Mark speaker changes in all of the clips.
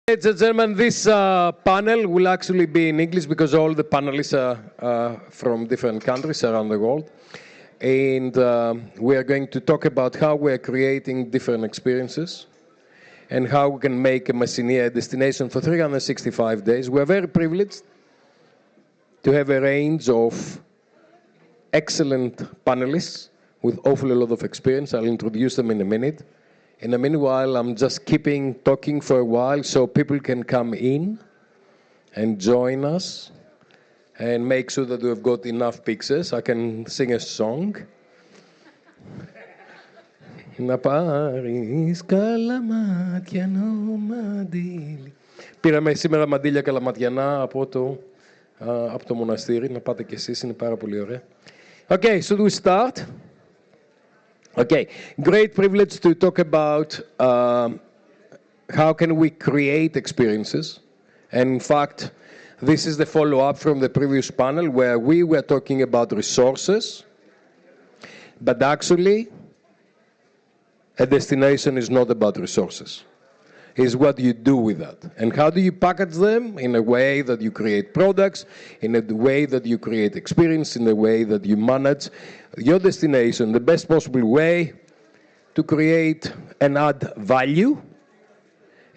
Speaker 1: Ladies and gentlemen, this panel will actually be in English because all the panelists are from different countries around the world. And we are going to talk about how we are creating different experiences and how we can make Messinia a destination for 365 days. We are very privileged to have a range of excellent panelists with awfully a lot of experience. I'll introduce them in a minute. In the meanwhile, I'm just talking for a while so people can come in and join us and make sure that we've got enough pictures. I can sing a song. Να πάρεις καλαματιανό μαντίλι. Πήραμε σήμερα μαντίλια καλαματιανά από το μοναστήρι. Να πάτε κι εσείς, είναι πάρα πολύ ωραία. Okay, should we start? Okay, great privilege to talk about how can we create experiences. And in fact, this is the follow-up from the previous panel where we were talking about resources, but actually, a destination is not about resources. It's what you do with that. And how do you package them in a way that you create products, in a way that you create experience, in a way that you manage your destination, the best possible way to create and add value.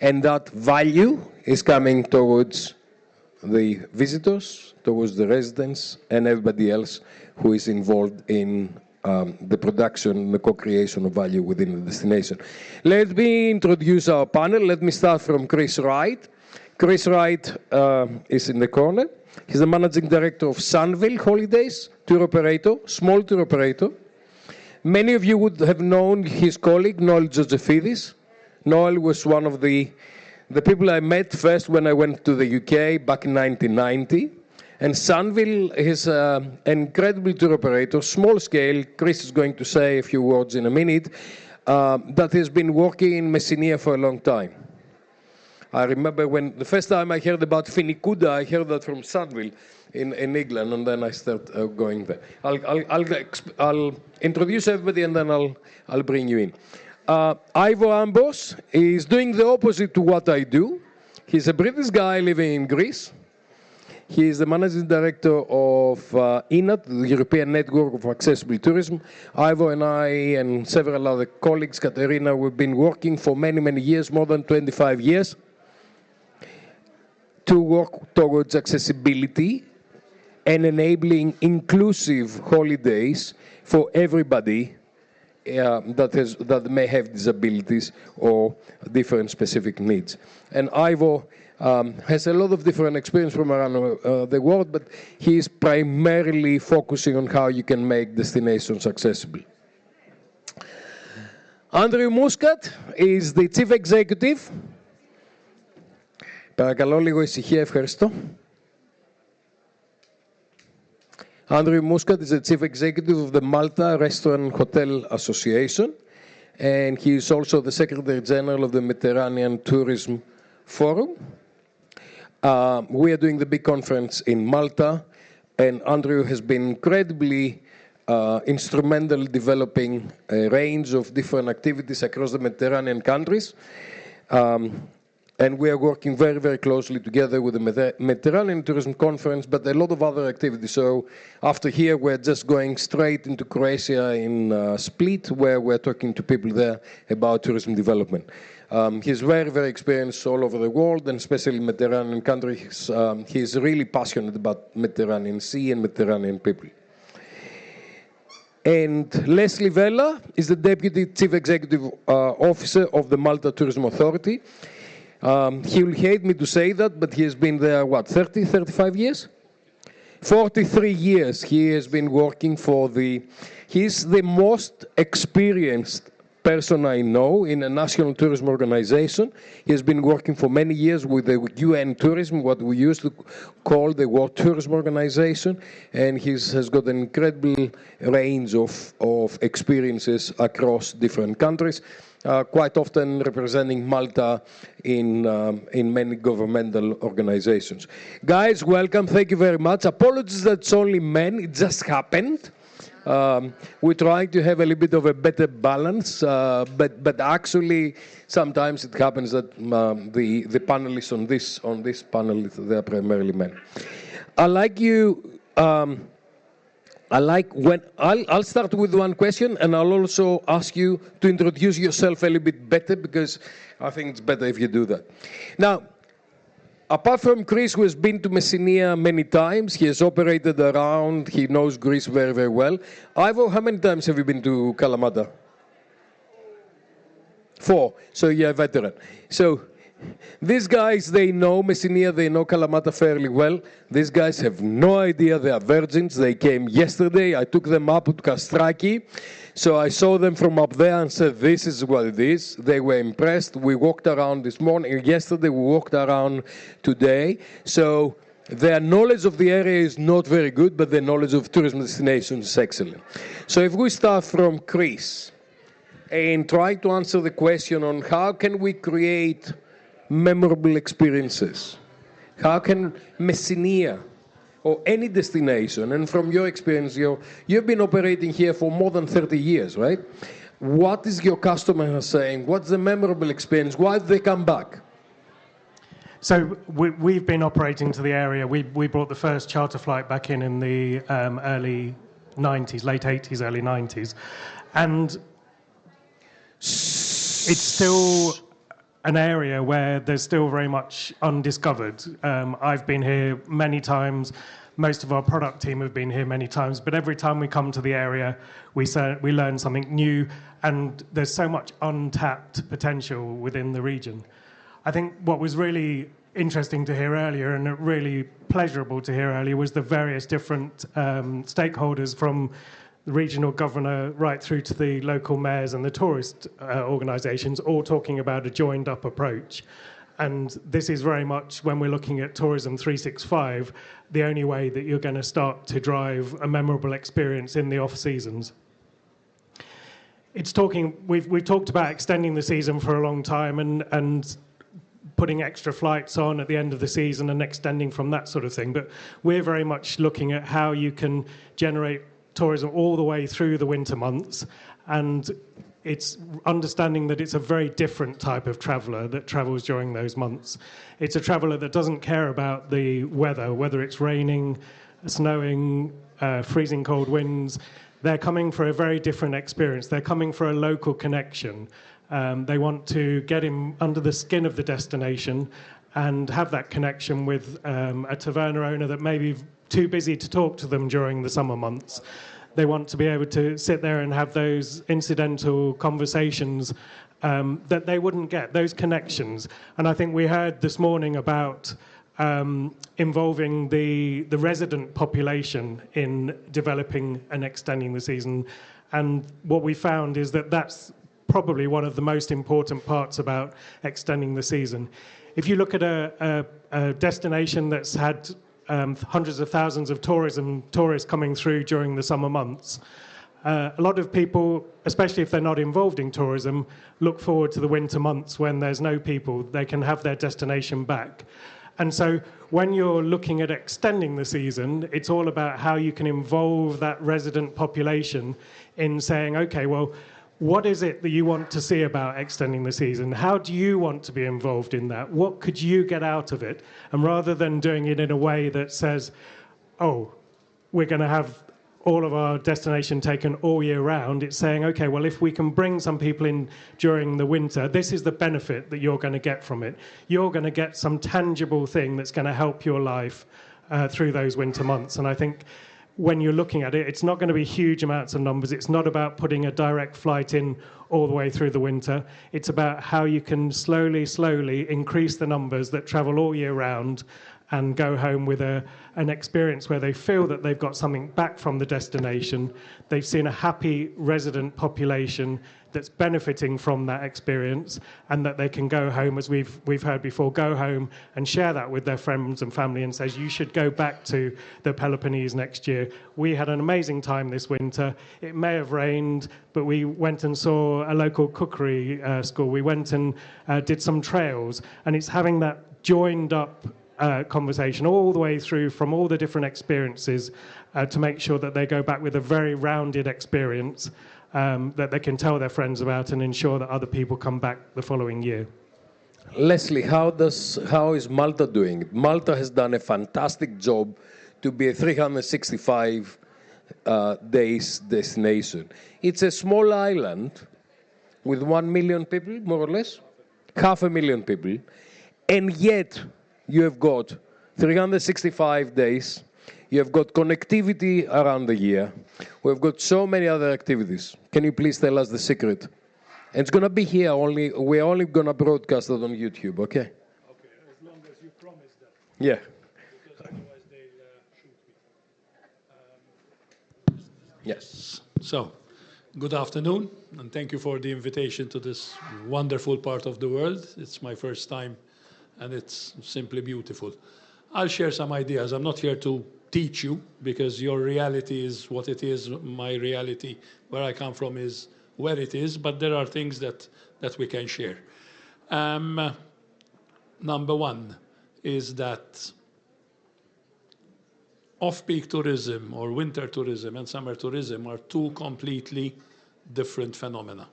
Speaker 1: And that value is coming towards the visitors, towards the residents, and everybody else who is involved in the production, the co-creation of value within the destination. Let me introduce our panel. Let me start from Chris Wright. Chris Wright is in the corner. He's the managing director of Sunvil Holidays, tour operator, small tour operator. Many of you would have known his colleague, Noel Josephidis. Noel was one of the people I met first when I went to the UK back in 1990. And Sunvil is an incredible tour operator, small scale. Chris is going to say a few words in a minute, that has been working in Messinia for a long time. I remember when the first time I heard about Finikuda, I heard that from Sunvil in England, and then I started going there. I'll introduce everybody, and then I'll bring you in. Ivor Ambrose is doing the opposite to what I do. He's a British guy living in Greece. He is the managing director of ENAT, the European Network of Accessible Tourism. Ivor and I and several other colleagues, Katerina, we've been working for many, many years, more than 25 years, to work towards accessibility and enabling inclusive holidays for everybody that may have disabilities or different specific needs. And Ivor has a lot of different experience from around the world, but he is primarily focusing on how you can make destinations accessible. Andrew Muscat is the chief executive. Παρακαλώ λίγο ησυχία, ευχαριστώ. Andrew Muscat is the chief executive of the Malta Restaurant Hotel Association, and he is also the secretary general of the Mediterranean Tourism Forum. We are doing the big conference in Malta, and Andrew has been incredibly instrumental in developing a range of different activities across the Mediterranean countries. And we are working very, very closely together with the Mediterranean Tourism Conference, but a lot of other activities. So after here, we're just going straight into Croatia in Split, where we're talking to people there about tourism development. He's very, very experienced all over the world, and especially Mediterranean countries. He's really passionate about Mediterranean Sea and Mediterranean people. And Leslie Vella is the Deputy Chief Executive Officer of the Malta Tourism Authority. He will hate me to say that, but he has been there, 35 years? 43 years he has been working for he's the most experienced person I know in a national tourism organization. He has been working for many years with the UN Tourism, what we used to call the World Tourism Organization, and he has got an incredible range of experiences across different countries. Quite often representing Malta in many governmental organizations. Guys, welcome. Thank you very much. Apologies that it's only men. It just happened. We try to have a little bit of a better balance, but actually sometimes it happens that the panelists on this panel, they are primarily men. I'll start with one question, and I'll also ask you to introduce yourself a little bit better, because I think it's better if you do that. Now, apart from Chris, who has been to Messinia many times, he has operated around, he knows Greece very, very well. Ivor, how many times have you been to Kalamata? 4. So you're a veteran. So these guys, they know Messinia, they know Kalamata fairly well. These guys have no idea they are virgins. They came yesterday. I took them up to Kastraki. So I saw them from up there and said, this is what it is. They were impressed. We walked around this morning. Yesterday, we walked around today. So their knowledge of the area is not very good, but their knowledge of tourism destinations is excellent. So if we start from Chris and try to answer the question on how can we create memorable experiences, how can Messinia or any destination, and from your experience, you've been operating here for more than 30 years, right? What is your customer saying? What's the memorable experience? Why do they come back?
Speaker 2: So we've been operating to the area. We brought the first charter flight back in the early 90s, late 80s, early 90s. And it's still an area where there's still very much undiscovered. I've been here many times. Most of our product team have been here many times. But every time we come to the area, we learn something new. And there's so much untapped potential within the region. I think what was really interesting to hear earlier, and really pleasurable to hear earlier, was the various different stakeholders, from the regional governor right through to the local mayors and the tourist organisations, all talking about a joined-up approach. And this is very much, when we're looking at Tourism 365, the only way that you're going to start to drive a memorable experience in the off-seasons. We've talked about extending the season for a long time, and putting extra flights on at the end of the season and extending from that sort of thing. But we're very much looking at how you can generate tourism all the way through the winter months, and it's understanding that it's a very different type of traveller that travels during those months. It's a traveller that doesn't care about the weather, whether it's raining, snowing, freezing cold winds. They're coming for a very different experience. They're coming for a local connection. They want to get in under the skin of the destination and have that connection with a taverna owner that may be too busy to talk to them during the summer months. They want to be able to sit there and have those incidental conversations that they wouldn't get, those connections. And I think we heard this morning about involving the resident population in developing and extending the season. And what we found is that that's probably one of the most important parts about extending the season. If you look at a destination that's had hundreds of thousands of tourists coming through during the summer months, a lot of people, especially if they're not involved in tourism, look forward to the winter months when there's no people. They can have their destination back. And so when you're looking at extending the season, it's all about how you can involve that resident population in saying, okay, well, what is it that you want to see about extending the season? How do you want to be involved in that? What could you get out of it? And rather than doing it in a way that says, oh, we're going to have all of our destination taken all year round, it's saying, okay, well, if we can bring some people in during the winter, this is the benefit that you're going to get from it. You're going to get some tangible thing that's going to help your life through those winter months. And I think when you're looking at it, it's not going to be huge amounts of numbers. It's not about putting a direct flight in all the way through the winter. It's about how you can slowly increase the numbers that travel all year round and go home with an experience where they feel that they've got something back from the destination. They've seen a happy resident population that's benefiting from that experience, and that they can go home, as we've heard before, go home and share that with their friends and family and says, you should go back to the Peloponnese next year. We had an amazing time this winter. It may have rained, but we went and saw a local cookery school. We went and did some trails, and it's having that joined up conversation all the way through from all the different experiences to make sure that they go back with a very rounded experience that they can tell their friends about and ensure that other people come back the following year.
Speaker 1: Leslie, how is Malta doing? Malta has done a fantastic job to be a 365 days destination. It's a small island with 1 million people, more or less, 500,000 people, and yet you have got 365 days, you have got connectivity around the year, we've got so many other activities. Can you please tell us the secret? And it's going to be here only, we're only going to broadcast it on YouTube, okay?
Speaker 3: Okay, as long as you promise that.
Speaker 1: Yeah.
Speaker 3: Because otherwise they'll shoot me.
Speaker 1: Yes.
Speaker 3: So, good afternoon, and thank you for the invitation to this wonderful part of the world. It's my first time, and it's simply beautiful. I'll share some ideas. I'm not here to teach you, because your reality is what it is. My reality, where I come from, is where it is, but there are things that we can share. Number one is that off-peak tourism, or winter tourism and summer tourism, are two completely different phenomena.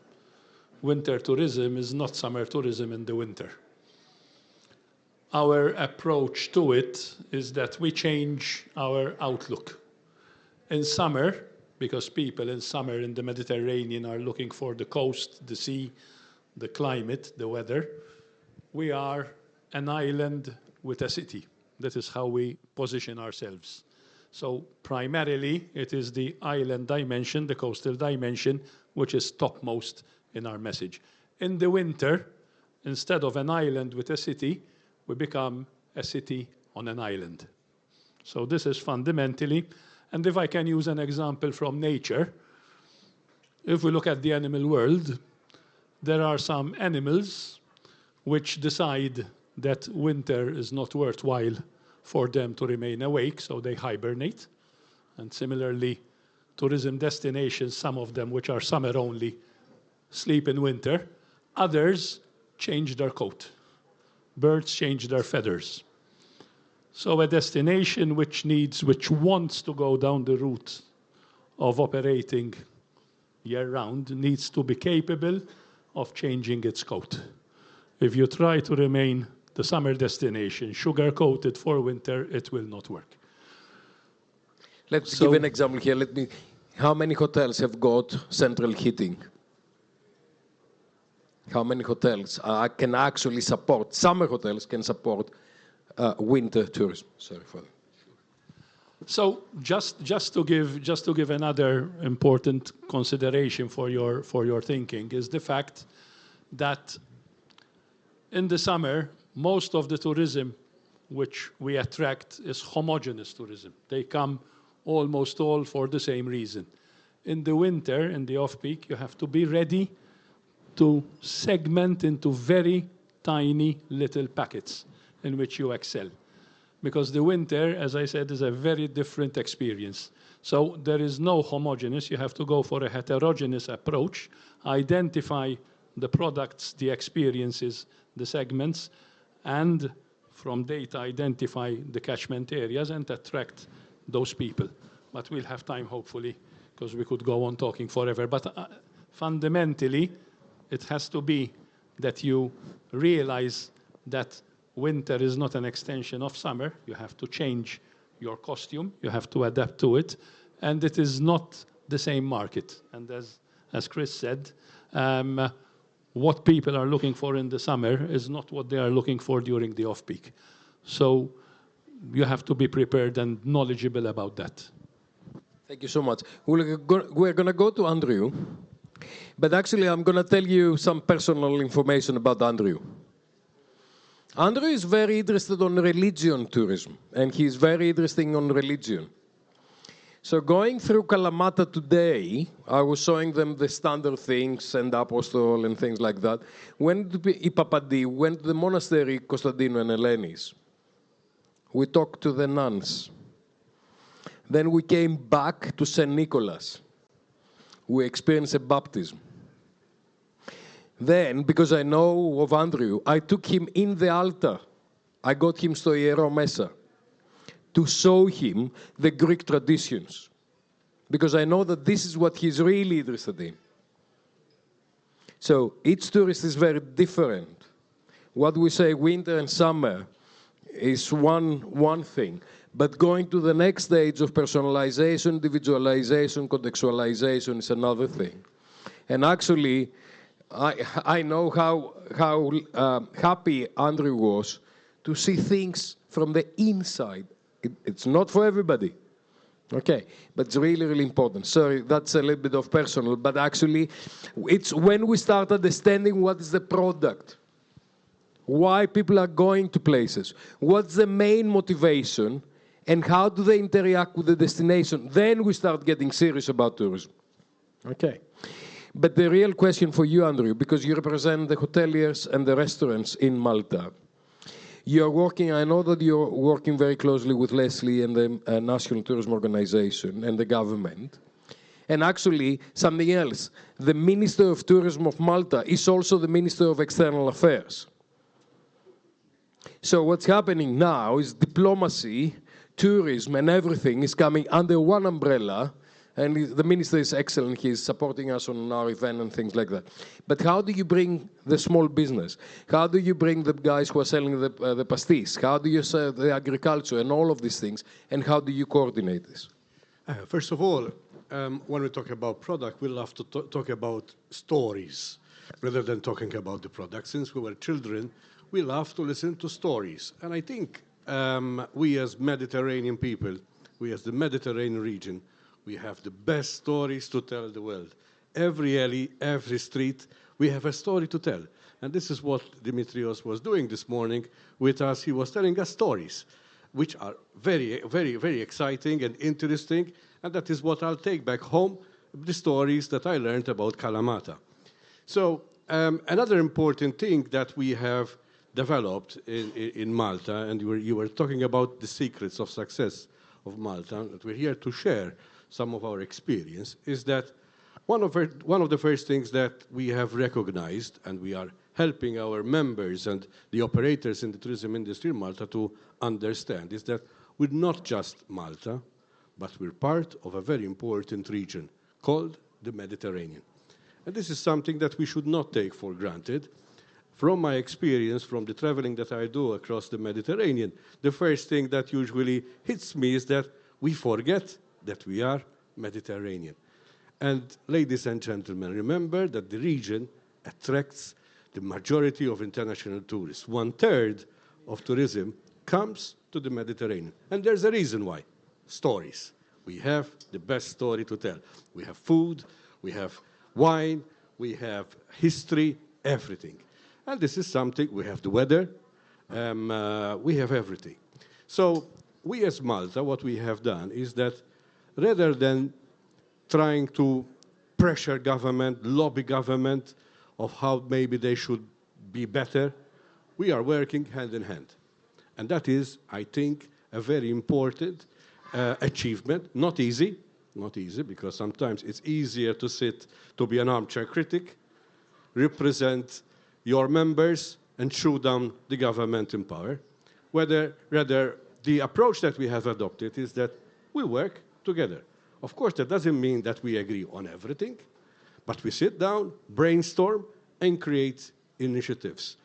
Speaker 3: Winter tourism is not summer tourism in the winter. Our approach to it is that we change our outlook. In summer, because people in summer in the Mediterranean are looking for the coast, the sea, the climate, the weather, we are an island with a city. That is how we position ourselves. So primarily, it is the island dimension, the coastal dimension, which is topmost in our message. In the winter, instead of an island with a city, we become a city on an island. So this is fundamentally, and if I can use an example from nature, if we look at the animal world, there are some animals which decide that winter is not worthwhile for them to remain awake, so they hibernate. And similarly, tourism destinations, some of them which are summer only, sleep in winter. Others change their coat. Birds change their feathers. So a destination which wants to go down the route of operating year-round needs to be capable of changing its coat. If you try to remain the summer destination sugar-coated for winter, it will not work.
Speaker 1: Let's give an example here. How many hotels have got central heating? How many hotels can actually support, summer hotels can support winter tourism? Sorry for that.
Speaker 3: So just to give another important consideration for your thinking is the fact that in the summer, most of the tourism which we attract is homogeneous tourism. They come almost all for the same reason. In the winter, in the off-peak, you have to be ready to segment into very tiny little packets in which you excel. Because the winter, as I said, is a very different experience. So there is no homogeneous. You have to go for a heterogeneous approach, identify the products, the experiences, the segments, and from data identify the catchment areas and attract those people. But we'll have time, hopefully, because we could go on talking forever. But fundamentally, it has to be that you realize that winter is not an extension of summer. You have to change your costume. You have to adapt to it. And it is not the same market. And as Chris said, what people are looking for in the summer is not what they are looking for during the off-peak. So you have to be prepared and knowledgeable about that.
Speaker 1: Thank you so much. We're going to go to Andrew. But actually, I'm going to tell you some personal information about Andrew. Andrew is very interested on religion tourism, and he's very interested on religion. So going through Kalamata today, I was showing them the standard things and Apostol and things like that. When Ipapadi went to the monastery, Constantino and Elenis, we talked to the nuns. Then we came back to St. Nicholas. We experienced a baptism. Then, because I know of Andrew, I took him in the altar I got him στο ιερό μέσα to show him the Greek traditions. Because I know that this is what he's really interested in. So each tourist is very different. What we say winter and summer is one thing. But going to the next stage of personalization, individualization, contextualization is another thing. And actually, I know how happy Andrew was to see things from the inside. It's not for everybody. Okay, but it's really, really important. Sorry, that's a little bit of personal, but actually, it's when we start understanding what is the product, why people are going to places, what's the main motivation, and how do they interact with the destination, then we start getting serious about tourism. Okay. But the real question for you, Andrew, because you represent the hoteliers and the restaurants in Malta, you're working, I know that you're working very closely with Leslie and the National Tourism Organization and the government. And actually, something else, the Minister of Tourism of Malta is also the Minister of External Affairs. So what's happening now is diplomacy, tourism, and everything is coming under one umbrella. And the minister is excellent. He's supporting us on our event and things like that. But how do you bring the small business? How do you bring the guys who are selling the pastis? How do you sell the agriculture and all of these things? And how do you coordinate this?
Speaker 4: First of all, when we talk about product, we love to talk about stories rather than talking about the product. Since we were children, we love to listen to stories. And I think we as Mediterranean people, we as the Mediterranean region, we have the best stories to tell the world. Every alley, every street, we have a story to tell. And this is what Dimitrios was doing this morning with us. He was telling us stories, which are very, very, very exciting and interesting. And that is what I'll take back home, the stories that I learned about Kalamata. So another important thing that we have developed in Malta, and you were talking about the secrets of success of Malta, that we're here to share some of our experience, is that one of the first things that we have recognized, and we are helping our members and the operators in the tourism industry in Malta to understand, is that we're not just Malta, but we're part of a very important region called the Mediterranean. And this is something that we should not take for granted. From my experience, from the traveling that I do across the Mediterranean, the first thing that usually hits me is that we forget that we are Mediterranean. And ladies and gentlemen, remember that the region attracts the majority of international tourists. 1/3 of tourism comes to the Mediterranean. And there's a reason why. Stories. We have the best story to tell. We have food, we have wine, we have history, everything. And this is something, we have the weather, we have everything. So we as Malta, what we have done is that rather than trying to pressure government, lobby government of how maybe they should be better, we are working hand in hand. And that is, I think, a very important achievement. Not easy, because sometimes it's easier to sit, to be an armchair critic, represent your members and shoot down the government in power. Rather, the approach that we have adopted is that we work together. Of course, that doesn't mean that we agree on everything, but we sit down, brainstorm, and create initiatives.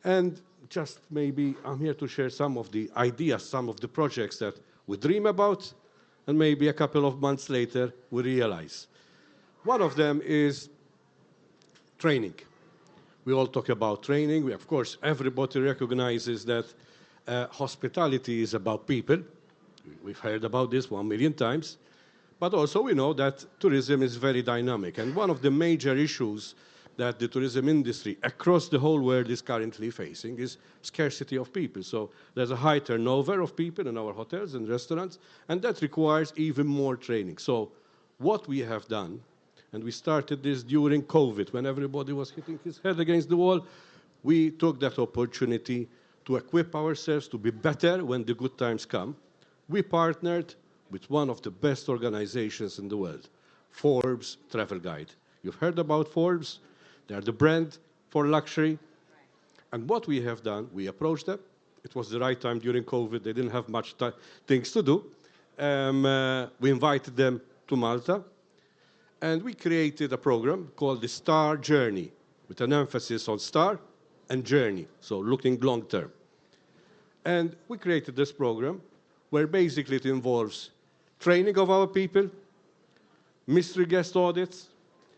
Speaker 4: And just maybe I'm here to share some of the ideas, some of the projects that we dream about, and maybe a couple of months later we realize. One of them is training. We all talk about training. Of course, everybody recognizes that hospitality is about people. We've heard about this 1 million times. But also we know that tourism is very dynamic. And one of the major issues that the tourism industry across the whole world is currently facing is scarcity of people. So there's a high turnover of people in our hotels and restaurants, and that requires even more training. So what we have done, and we started this during COVID, when everybody was hitting his head against the wall, we took that opportunity to equip ourselves to be better when the good times come. We partnered with one of the best organizations in the world, Forbes Travel Guide. You've heard about Forbes. They're the brand for luxury. And what we have done, we approached them, It was the right time during COVID. They didn't have much things to do. We invited them to Malta, and we created a program called the Star Journey, with an emphasis on star and journey, so looking long term. And we created this program where basically it involves training of our people, mystery guest audits,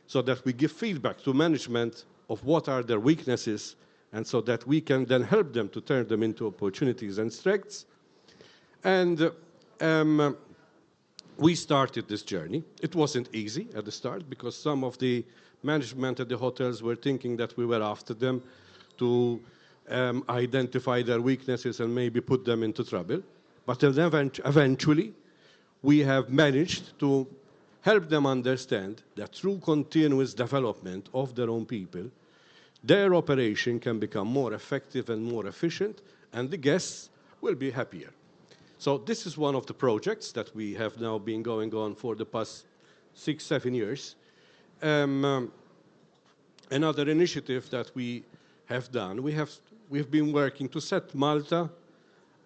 Speaker 4: so that we give feedback to management of what are their weaknesses, and so that we can then help them to turn them into opportunities and strengths. And we started this journey. It wasn't easy at the start because some of the management at the hotels were thinking that we were after them to identify their weaknesses and maybe put them into trouble. But then eventually, we have managed to help them understand that through continuous development of their own people, their operation can become more effective and more efficient, and the guests will be happier. So this is one of the projects that we have now been going on for the past 6-7 years. Another initiative that we have done, we've been working to set Malta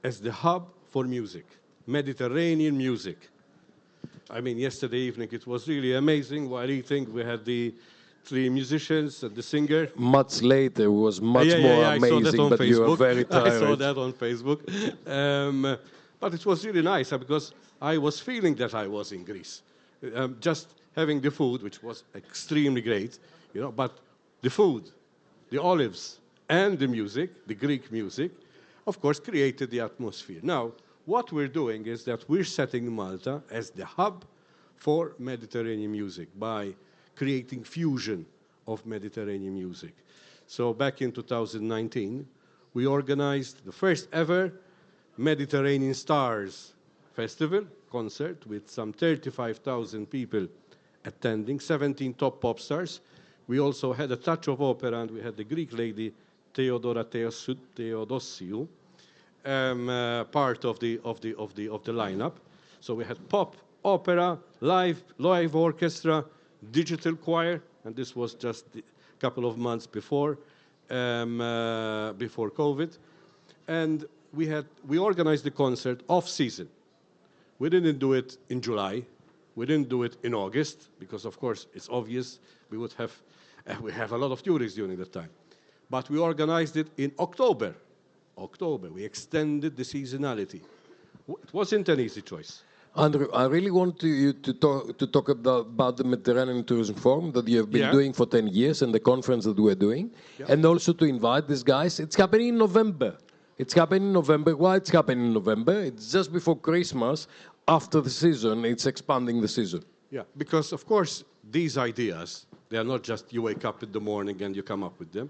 Speaker 4: as the hub for music, Mediterranean music. I mean, yesterday evening it was really amazing. While eating, we had the 3 musicians and the singer.
Speaker 1: Much later was much more amazing, but you were very tired.
Speaker 4: I saw that on Facebook. But it was really nice because I was feeling that I was in Greece. Just having the food, which was extremely great, you know, but the food, the olives, and the music, the Greek music, of course, created the atmosphere. Now, what we're doing is that we're setting Malta as the hub for Mediterranean music by creating fusion of Mediterranean music. So back in 2019, we organized the first ever Mediterranean Stars Festival concert with some 35,000 people attending, 17 top pop stars. We also had a touch of opera, and we had the Greek lady Theodora Theodosiou, part of the lineup. So we had pop, opera, live orchestra, digital choir, and this was just a couple of months before COVID. And we organized the concert off season. We didn't do it in July. We didn't do it in August because, of course, it's obvious we have a lot of tourists during that time. But we organized it in October. We extended the seasonality. It wasn't an easy choice.
Speaker 1: Andrew, I really want you to talk about the Mediterranean Tourism Forum that you have been doing for 10 years and the conference that we're doing, and also to invite these guys. It's happening in November. Why it's happening in November? It's just before Christmas. After the season, it's expanding the season.
Speaker 4: Yeah, because, of course, these ideas, they are not just you wake up in the morning and you come up with them.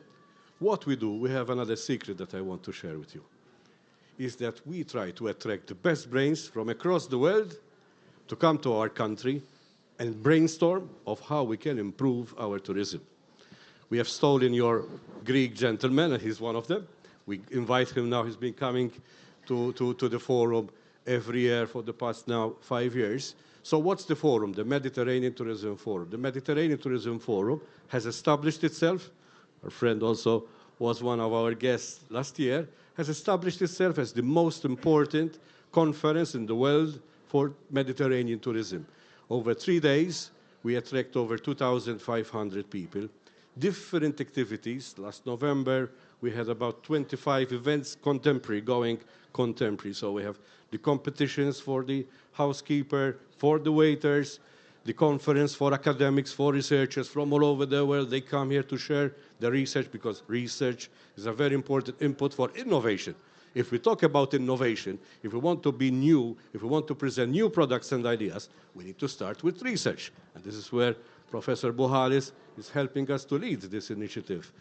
Speaker 4: What we do, we have another secret that I want to share with you, is that we try to attract the best brains from across the world to come to our country and brainstorm of how we can improve our tourism. We have stolen your Greek gentleman, and he's one of them. We invite him now. He's been coming to the forum every year for the past now 5 years. So what's the forum? The Mediterranean Tourism Forum. The Mediterranean Tourism Forum has established itself. Our friend also was one of our guests last year, has established itself as the most important conference in the world for Mediterranean tourism. Over 3 days, we attract over 2,500 people. Different activities. Last November, we had about 25 events, contemporary. So we have the competitions for the housekeeper, for the waiters, the conference for academics, for researchers from all over the world. They come here to share their research because research is a very important input for innovation. If we talk about innovation, if we want to be new, if we want to present new products and ideas, we need to start with research. And this is where Professor Búchalis is helping us to lead this initiative.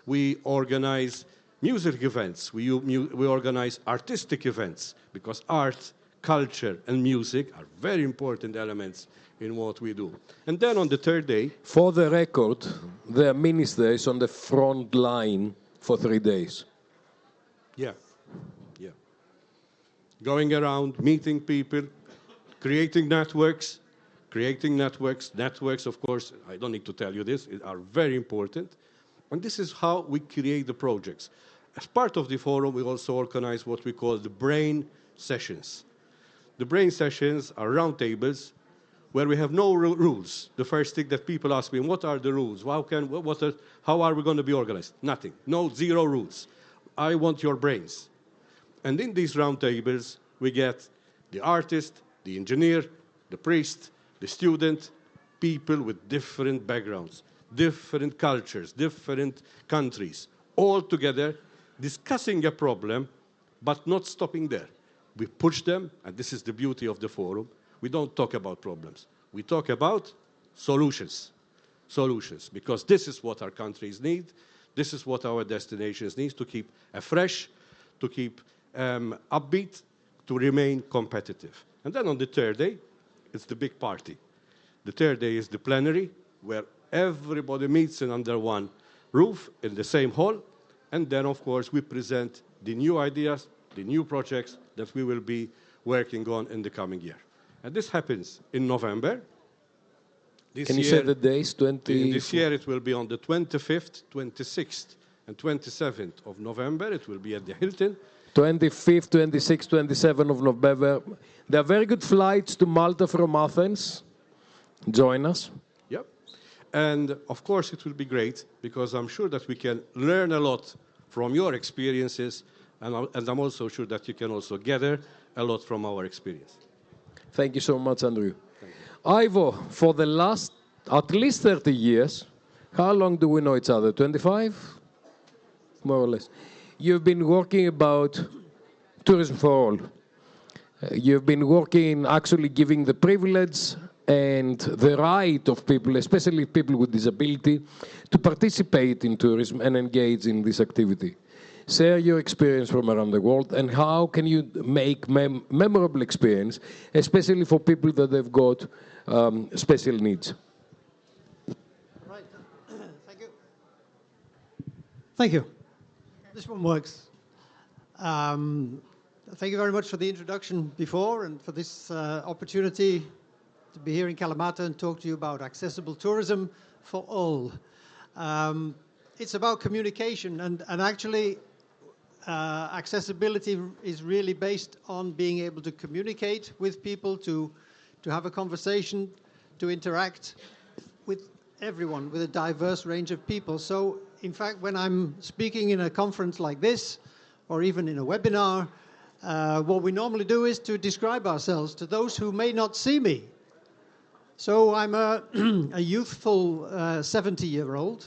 Speaker 4: We organize music events. We organize artistic events because art, culture, and music are very important elements in what we do. And then on the third day...
Speaker 1: For the record, the minister is on the front line for 3 days.
Speaker 4: Yeah. Going around, meeting people, creating networks. Networks, of course, I don't need to tell you this, are very important. And this is how we create the projects. As part of the forum, we also organize what we call the brain sessions. The brain sessions are roundtables where we have no rules. The first thing that people ask me, what are the rules? How are we going to be organized? Nothing. No, zero rules. I want your brains. And in these roundtables, we get the artist, the engineer, the priest, the student, people with different backgrounds, different cultures, different countries, all together discussing a problem, but not stopping there. We push them, and this is the beauty of the forum. We don't talk about problems. We talk about solutions. Solutions, because this is what our countries need. This is what our destinations need to keep fresh, to keep upbeat, to remain competitive. And then on the third day, it's the big party. The third day is the plenary, where everybody meets under one roof in the same hall. And then, of course, we present the new ideas, the new projects that we will be working on in the coming year. And this happens in November.
Speaker 1: Can you say the days?
Speaker 4: This year it will be on the 25th, 26th, and 27th of November. It will be at the Hilton.
Speaker 1: 25th, 26th, 27th of November. There are very good flights to Malta from Athens. Join us.
Speaker 4: Yep. And, of course, it will be great because I'm sure that we can learn a lot from your experiences, and I'm also sure that you can also gather a lot from our experience.
Speaker 1: Thank you so much, Andrew. Ivor, for the last at least 30 years, how long do we know each other? 25? More or less. You've been working about tourism for all. You've been working actually giving the privilege and the right of people, especially people with disability, to participate in tourism and engage in this activity. Share your experience from around the world, and how can you make memorable experience, especially for people that have got special needs.
Speaker 5: Right. Thank you. Thank you. This one works. Thank you very much for the introduction before and for this opportunity to be here in Kalamata and talk to you about accessible tourism for all. It's about communication, and actually accessibility is really based on being able to communicate with people, to have a conversation, to interact with everyone, with a diverse range of people. So, in fact, when I'm speaking in a conference like this, or even in a webinar, what we normally do is to describe ourselves to those who may not see me. So I'm a youthful 70-year-old.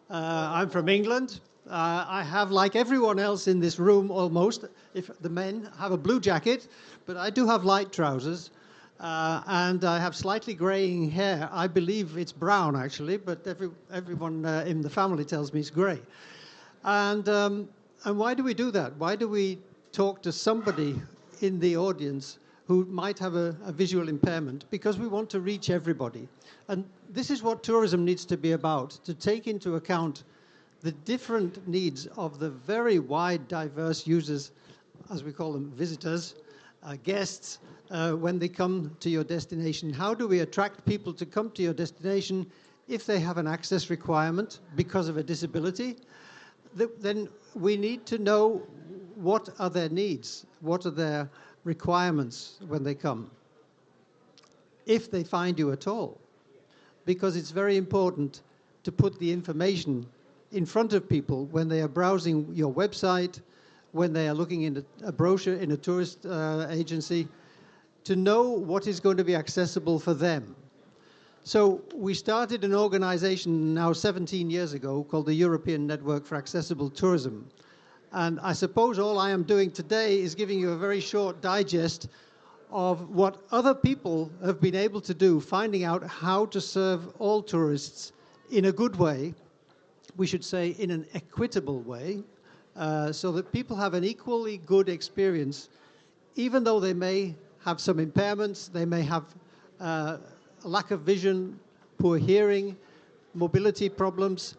Speaker 5: I'm from England. I have, like everyone else in this room almost, if the men have a blue jacket, but I do have light trousers, and I have slightly greying hair. I believe it's brown, actually, but everyone in the family tells me it's grey. And why do we do that? Why do we talk to somebody in the audience who might have a visual impairment? Because we want to reach everybody. And this is what tourism needs to be about, to take into account the different needs of the very wide, diverse users, as we call them, visitors, guests, when they come to your destination. How do we attract people to come to your destination if they have an access requirement because of a disability? Then we need to know what are their needs, what are their requirements when they come, if they find you at all. Because it's very important to put the information in front of people when they are browsing your website, when they are looking in a brochure in a tourist agency, to know what is going to be accessible for them. So we started an organization now 17 years ago called the European Network for Accessible Tourism. And I suppose all I am doing today is giving you a very short digest of what other people have been able to do, finding out how to serve all tourists in a good way, we should say in an equitable way, so that people have an equally good experience, even though they may have some impairments, they may have a lack of vision, poor hearing, mobility problems.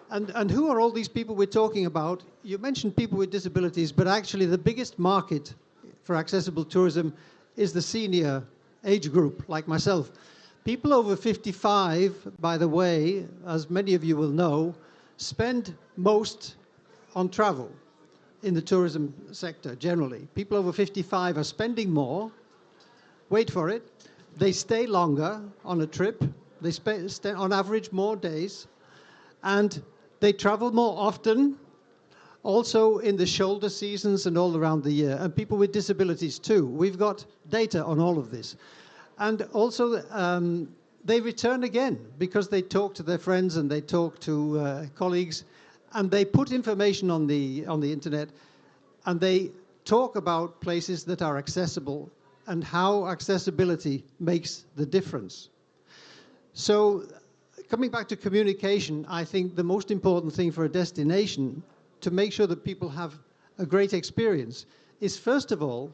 Speaker 5: And who are all these people we're talking about? You mentioned people with disabilities, but actually the biggest market for accessible tourism is the senior age group, like myself. People over 55, by the way, as many of you will know, spend most on travel. in the tourism sector generally. People over 55 are spending more. Wait for it. They stay longer on a trip. They stay on average more days. And they travel more often, also in the shoulder seasons and all around the year. And people with disabilities too. We've got data on all of this. And also they return again because they talk to their friends and they talk to colleagues. And they put information on the internet, and they talk about places that are accessible and how accessibility makes the difference. So coming back to communication, I think the most important thing for a destination to make sure that people have a great experience is, first of all,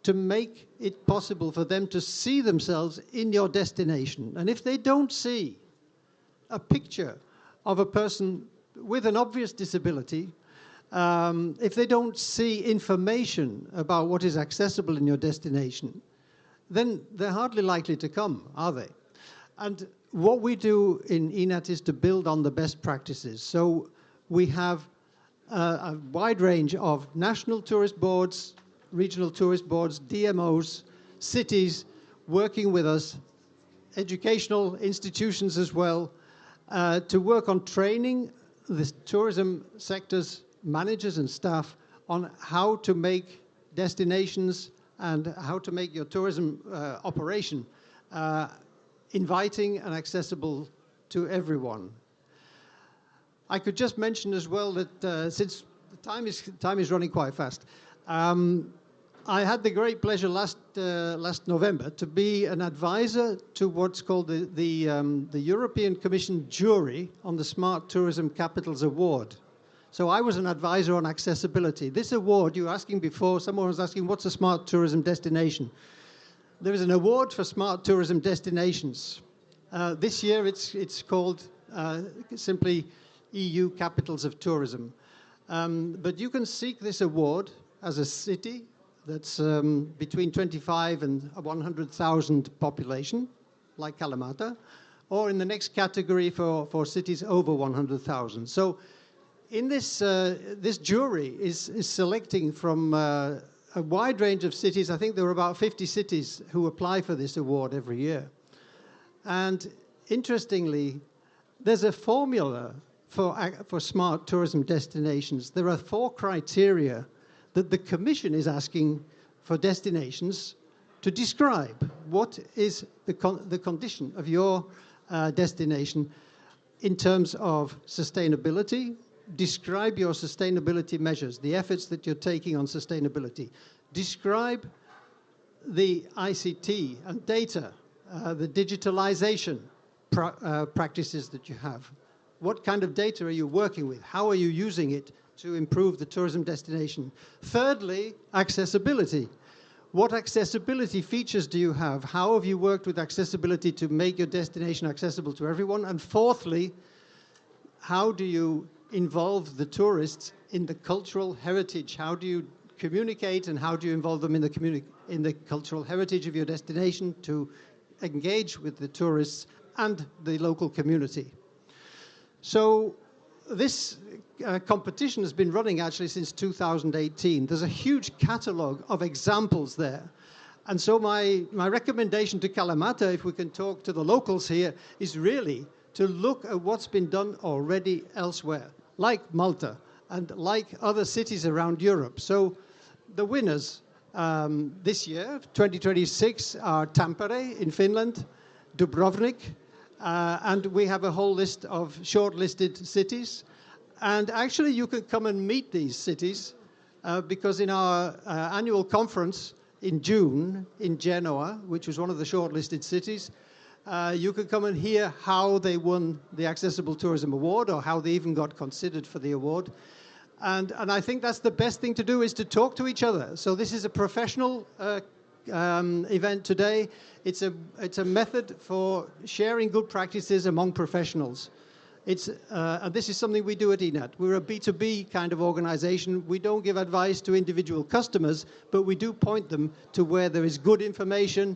Speaker 5: to make it possible for them to see themselves in your destination. And if they don't see a picture of a person with an obvious disability, if they don't see information about what is accessible in your destination, then they're hardly likely to come, are they? And what we do in ENAT is to build on the best practices. So we have a wide range of national tourist boards, regional tourist boards, DMOs, cities working with us, educational institutions as well, to work on training the tourism sector's managers and staff on how to make destinations and how to make your tourism operation inviting and accessible to everyone. I could just mention as well that since the time is running quite fast, I had the great pleasure last November to be an advisor to what's called the European Commission jury on the Smart Tourism Capitals Award. So I was an advisor on accessibility. This award, you were asking before, someone was asking, what's a smart tourism destination? There is an award for smart tourism destinations. This year it's called simply EU Capitals of Tourism. But you can seek this award as a city that's between 25 and 100,000 population, like Kalamata, or in the next category for cities over 100,000. So in this, this jury is selecting from a wide range of cities. I think there are about 50 cities who apply for this award every year. And interestingly, there's a formula for smart tourism destinations. There are 4 criteria that the Commission is asking for destinations to describe what is the condition of your destination in terms of sustainability. Describe your sustainability measures, the efforts that you're taking on sustainability. Describe the ICT and data, the digitalization practices that you have. What kind of data are you working with? How are you using it to improve the tourism destination? Thirdly, accessibility. What accessibility features do you have? How have you worked with accessibility to make your destination accessible to everyone? And fourthly, how do you involve the tourists in the cultural heritage? How do you communicate and how do you involve them in the cultural heritage of your destination to engage with the tourists and the local community? So this competition has been running actually since 2018. There's a huge catalogue of examples there. And so my recommendation to Kalamata, if we can talk to the locals here, is really to look at what's been done already elsewhere, like Malta and like other cities around Europe. So the winners this year, 2026, are Tampere in Finland, Dubrovnik, and we have a whole list of shortlisted cities. And actually, you can come and meet these cities because in our annual conference in June in Genoa, which was one of the shortlisted cities, you can come and hear how they won the Accessible Tourism Award or how they even got considered for the award. And I think that's the best thing to do, is to talk to each other. So this is a professional event today. It's a method for sharing good practices among professionals. And this is something we do at ENAT. We're a B2B kind of organization. We don't give advice to individual customers, but we do point them to where there is good information,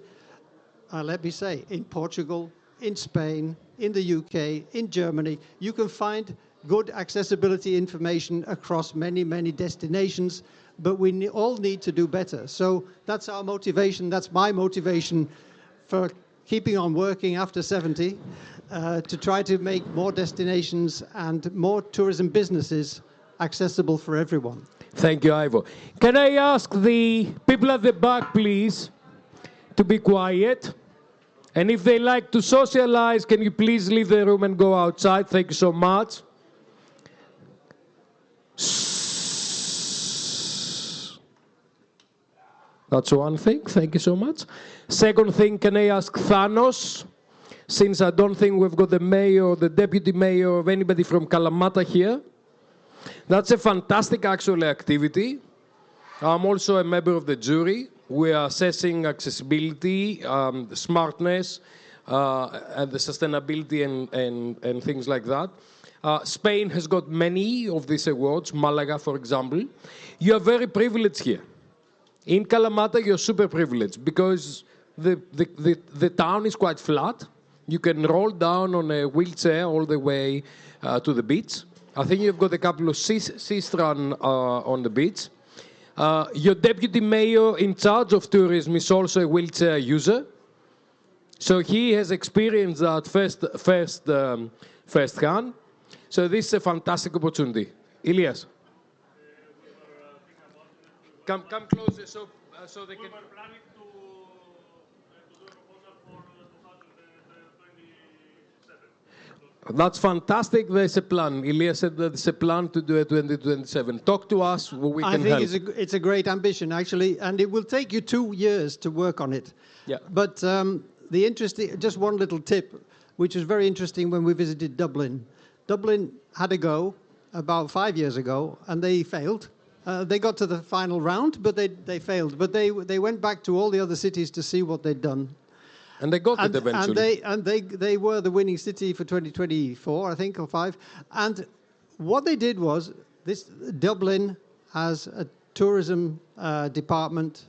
Speaker 5: let me say, in Portugal, in Spain, in the UK, in Germany. You can find good accessibility information across many, many destinations, but we all need to do better. So that's our motivation. That's my motivation for keeping on working after 70, to try to make more destinations and more tourism businesses accessible for everyone.
Speaker 1: Thank you, Ivor. Can I ask the people at the back, please, to be quiet? And if they like to socialize, can you please leave the room and go outside? Thank you so much. That's one thing. Thank you so much. Second thing, can I ask Thanos, since I don't think we've got the mayor, the deputy mayor, or anybody from Kalamata here? That's a fantastic, actually, activity. I'm also a member of the jury. We are assessing accessibility, smartness, and the sustainability and things like that. Spain has got many of these awards, Malaga, for example. You are very privileged here. In Kalamata, you're super privileged because the town is quite flat. You can roll down on a wheelchair all the way to the beach. I think you've got a couple of sea-strand on the beach. Your deputy mayor in charge of tourism is also a wheelchair user. So he has experienced that firsthand. So this is a fantastic opportunity. Ilias. Come closer so they can...
Speaker 6: We were planning to do a proposal for 2027.
Speaker 1: That's fantastic. There's a plan. Ilias said that there's a plan to do it 2027. Talk to us. We can help.
Speaker 5: I think it's a great ambition, actually, and it will take you 2 years to work on it.
Speaker 1: Yeah.
Speaker 5: But just one little tip, which was very interesting when we visited Dublin. Dublin had a go about 5 years ago, and they failed. They got to the final round, but they failed. But they went back to all the other cities to see what they'd done.
Speaker 1: And they got it eventually.
Speaker 5: And they were the winning city for 2024, I think, or 5. And what they did was, Dublin has a tourism department,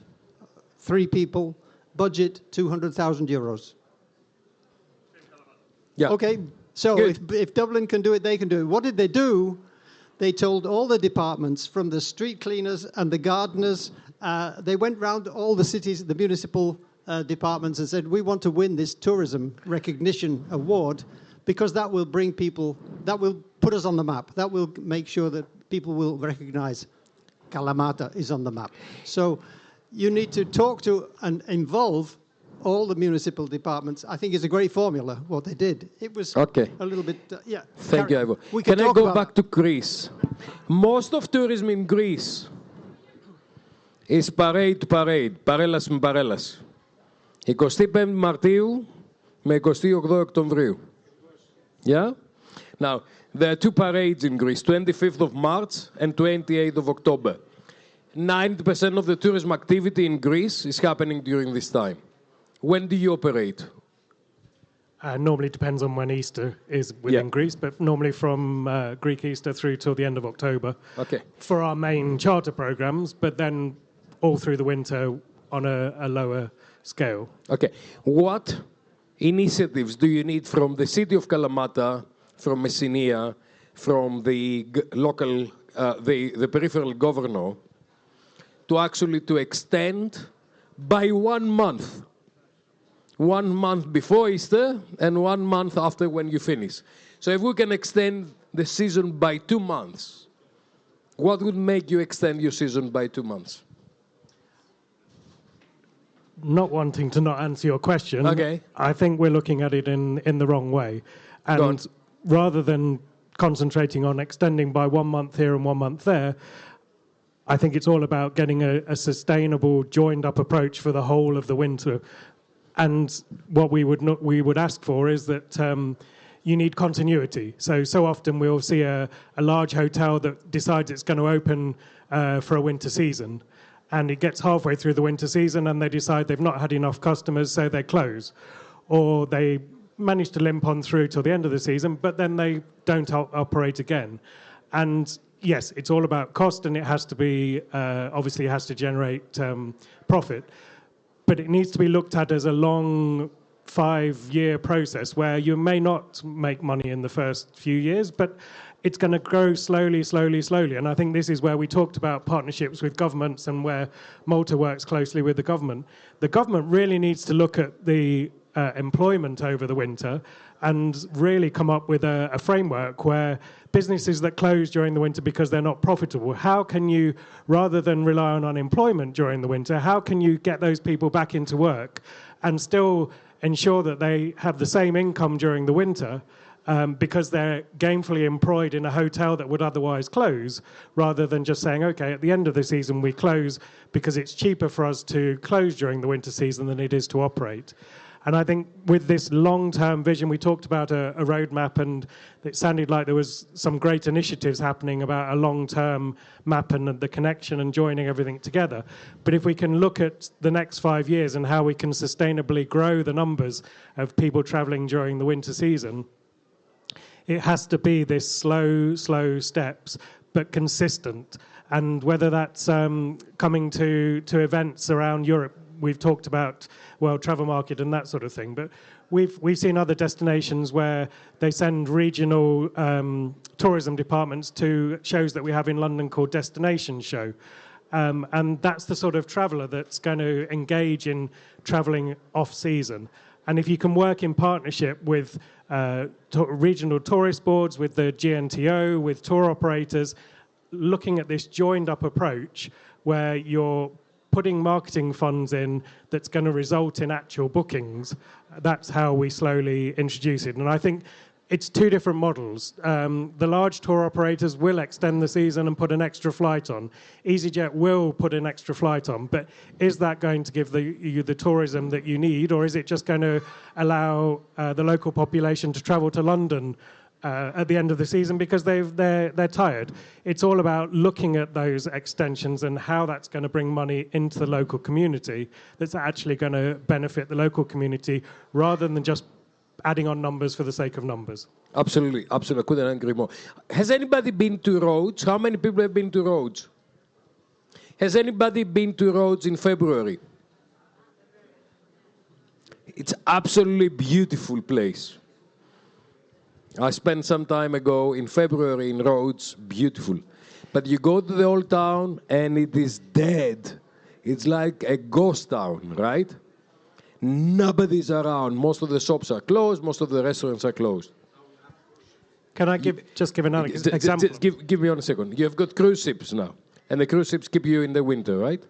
Speaker 5: 3 people, budget 200,000 euros.
Speaker 1: Yeah.
Speaker 5: Okay, so if Dublin can do it, they can do it. What did they do? They told all the departments, from the street cleaners and the gardeners, they went round all the cities, the municipal departments, and said, we want to win this tourism recognition award because that will bring people, that will put us on the map. That will make sure that people will recognize Kalamata is on the map. So you need to talk to and involve all the municipal departments. I think it's a great formula, what they did. It was a little bit, yeah.
Speaker 1: Thank you, Ivor. Can I go back to Greece? Most of tourism in Greece is parade to parade, παρέλαση με παρέλαση. 25 Μαρτίου με 28 Οκτωβρίου. Yeah? Now, there are 2 parades in Greece, 25th of March and 28th of October. 90% of the tourism activity in Greece is happening during this time. When do you operate?
Speaker 2: Normally depends on when Easter is within Greece, but normally from Greek Easter through till the end of October for our main charter programs, but then all through the winter on a lower scale. Okay.
Speaker 1: What initiatives do you need from the city of Kalamata, from Messinia, from the local, the peripheral governor, to extend by 1 month? 1 month before Easter and 1 month after when you finish. So if we can extend the season by 2 months, what would make you extend your season by 2 months?
Speaker 2: Not wanting to not answer your question, I think we're looking at it in the wrong way. And rather than concentrating on extending by 1 month here and 1 month there, I think it's all about getting a sustainable, joined-up approach for the whole of the winter. And what we would ask for is that you need continuity. So often we'll see a large hotel that decides it's going to open for a winter season, and it gets halfway through the winter season and they decide they've not had enough customers, so they close. Or they manage to limp on through till the end of the season, but then they don't operate again. And yes, it's all about cost, and it has to be, obviously it has to generate profit. But it needs to be looked at as a long 5-year process where you may not make money in the first few years, but it's going to grow slowly, slowly, slowly. And I think this is where we talked about partnerships with governments and where Malta works closely with the government. The government really needs to look at the employment over the winter and really come up with a framework where businesses that close during the winter because they're not profitable, how can you, rather than rely on unemployment during the winter, how can you get those people back into work and still ensure that they have the same income during the winter because they're gainfully employed in a hotel that would otherwise close, rather than just saying, okay, at the end of the season we close because it's cheaper for us to close during the winter season than it is to operate. And I think with this long-term vision, we talked about a roadmap, and it sounded like there was some great initiatives happening about a long-term map and the connection and joining everything together. But if we can look at the next 5 years and how we can sustainably grow the numbers of people travelling during the winter season, it has to be this slow steps, but consistent. And whether that's coming to events around Europe, we've talked about World Travel Market and that sort of thing, but we've seen other destinations where they send regional tourism departments to shows that we have in London called Destination Show. And that's the sort of traveller that's going to engage in travelling off-season. And if you can work in partnership with regional tourist boards, with the GNTO, with tour operators, looking at this joined-up approach where you're putting marketing funds in that's going to result in actual bookings, that's how we slowly introduce it. And I think it's two different models. The large tour operators will extend the season and put an extra flight on. EasyJet will put an extra flight on, but is that going to give you the tourism that you need, or is it just going to allow the local population to travel to London at the end of the season because they're tired? It's all about looking at those extensions and how that's going to bring money into the local community that's actually going to benefit the local community rather than just adding on numbers for the sake of numbers.
Speaker 1: Absolutely. I couldn't agree more. Has anybody been to Rhodes? How many people have been to Rhodes? Has anybody been to Rhodes in February? It's absolutely beautiful place. I spent some time ago in February in Rhodes, beautiful. But you go to the old town and it is dead. It's like a ghost town, right? Nobody's around. Most of the shops are closed. Most of the restaurants are closed.
Speaker 2: Can I give another example?
Speaker 1: Give me 1 second. You've got cruise ships now. And the cruise ships keep you in the winter, right?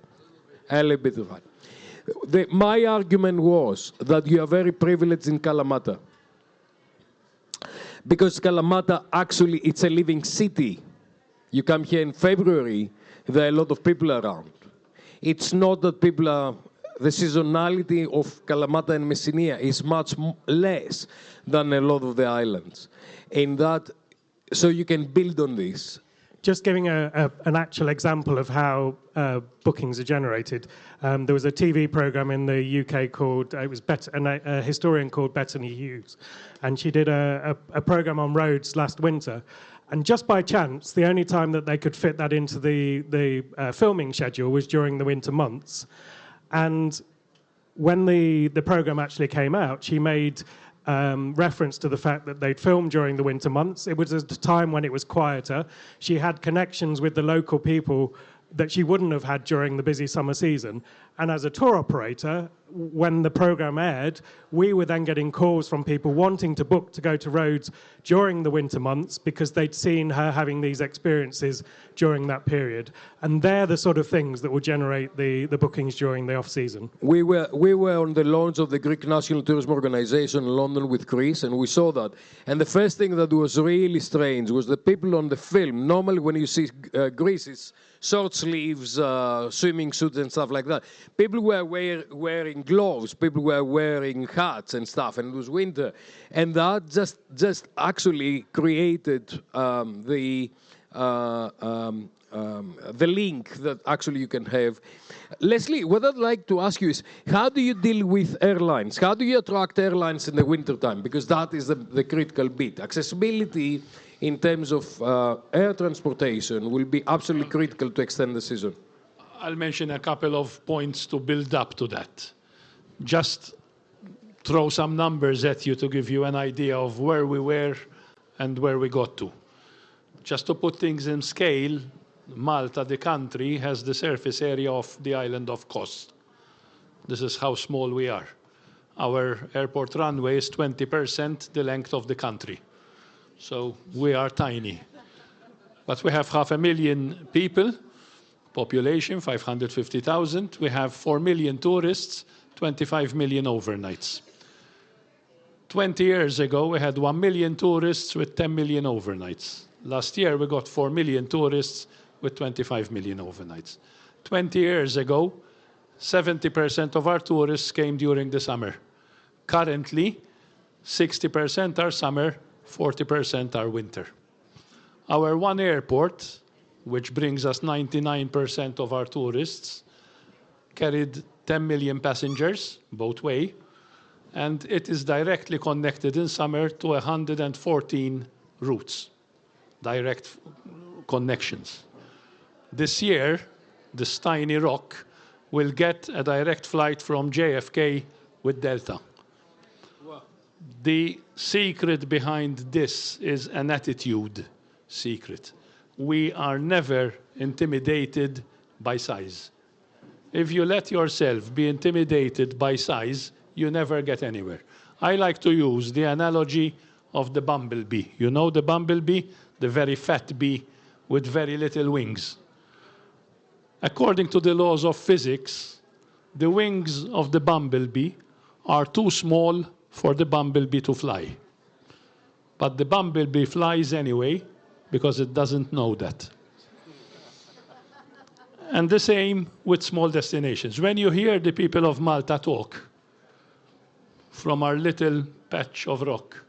Speaker 1: A little bit of that. My argument was that you are very privileged in Kalamata. Because Kalamata, actually, it's a living city. You come here in February, there are a lot of people around. It's not that people are... The seasonality of Kalamata and Messinia is much less than a lot of the islands. In that, so you can build on this.
Speaker 2: Just giving an actual example of how bookings are generated. There was a TV program in the UK called, it was a historian called Bethany Hughes, and she did a program on Rhodes last winter. And just by chance, the only time that they could fit that into the filming schedule was during the winter months. And when the program actually came out, she made reference to the fact that they'd filmed during the winter months. It was at a time when it was quieter. She had connections with the local people that she wouldn't have had during the busy summer season. And as a tour operator, when the program aired, we were then getting calls from people wanting to book to go to Rhodes during the winter months because they'd seen her having these experiences during that period. And they're the sort of things that will generate the bookings during the off-season.
Speaker 1: We were on the launch of the Greek National Tourism Organization in London with Greece, and we saw that. And the first thing that was really strange was the people on the film. Normally when you see Greece, it's short sleeves, swimming suits and stuff like that. People were wearing gloves, people were wearing hats and stuff, and it was winter. And that just actually created the link that actually you can have. Leslie, what I'd like to ask you is, how do you deal with airlines? How do you attract airlines in the wintertime? Because that is the critical bit. Accessibility in terms of air transportation will be absolutely critical to extend the season.
Speaker 3: I'll mention a couple of points to build up to that. Just throw some numbers at you to give you an idea of where we were and where we got to. Just to put things in scale, Malta, the country, has the surface area of the island of Kos. This is how small we are. Our airport runway is 20% the length of the country. So we are tiny. But we have 500,000 people, population 550,000. We have 4 million tourists, 25 million overnights. 20 years ago, we had 1 million tourists with 10 million overnights. Last year, we got 4 million tourists with 25 million overnights. 20 years ago, 70% of our tourists came during the summer. Currently, 60% are summer, 40% are winter. Our one airport, which brings us 99% of our tourists, carried 10 million passengers both way, and it is directly connected in summer to 114 routes, direct connections. This year, this tiny rock will get a direct flight from JFK with Delta. Wow. The secret behind this is an attitude secret. We are never intimidated by size. If you let yourself be intimidated by size, you never get anywhere. I like to use the analogy of the bumblebee. You know the bumblebee? The very fat bee with very little wings. According to the laws of physics, the wings of the bumblebee are too small for the bumblebee to fly. But the bumblebee flies anyway because it doesn't know that. And the same with small destinations. When you hear the people of Malta talk from our little patch of rock,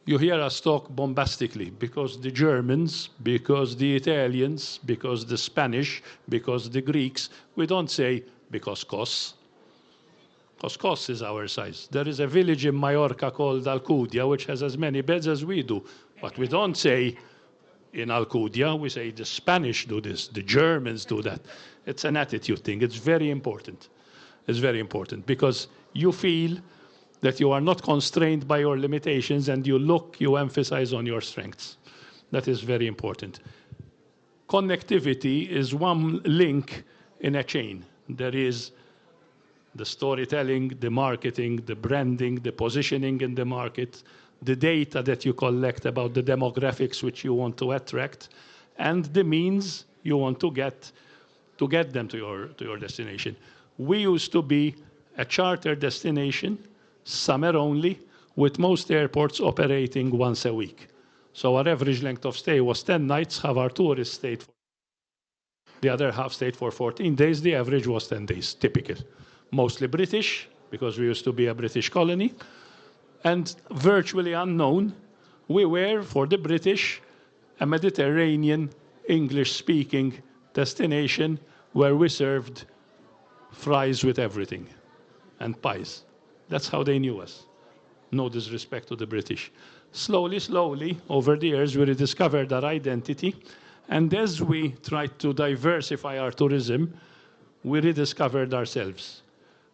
Speaker 3: you hear us talk bombastically because the Germans, because the Italians, because the Spanish, because the Greeks, we don't say because Kos. Because Kos is our size. There is a village in Mallorca called Alcudia, which has as many beds as we do. But we don't say in Alcudia, we say the Spanish do this, the Germans do that. It's an attitude thing. It's very important. It's very important because you feel that you are not constrained by your limitations and you emphasize on your strengths. That is very important. Connectivity is one link in a chain. There is the storytelling, the marketing, the branding, the positioning in the market, the data that you collect about the demographics which you want to attract, and the means you want to get them to your destination. We used to be a charter destination, summer only, with most airports operating once a week. So our average length of stay was 10 nights, half our tourists stayed for the other half stayed for 14 days. The average was 10 days, typical. Mostly British, because we used to be a British colony, and virtually unknown. We were, for the British, a Mediterranean, English-speaking destination where we served fries with everything and pies. That's how they knew us. No disrespect to the British. Slowly, slowly, over the years, we rediscovered our identity. And as we tried to diversify our tourism, we rediscovered ourselves.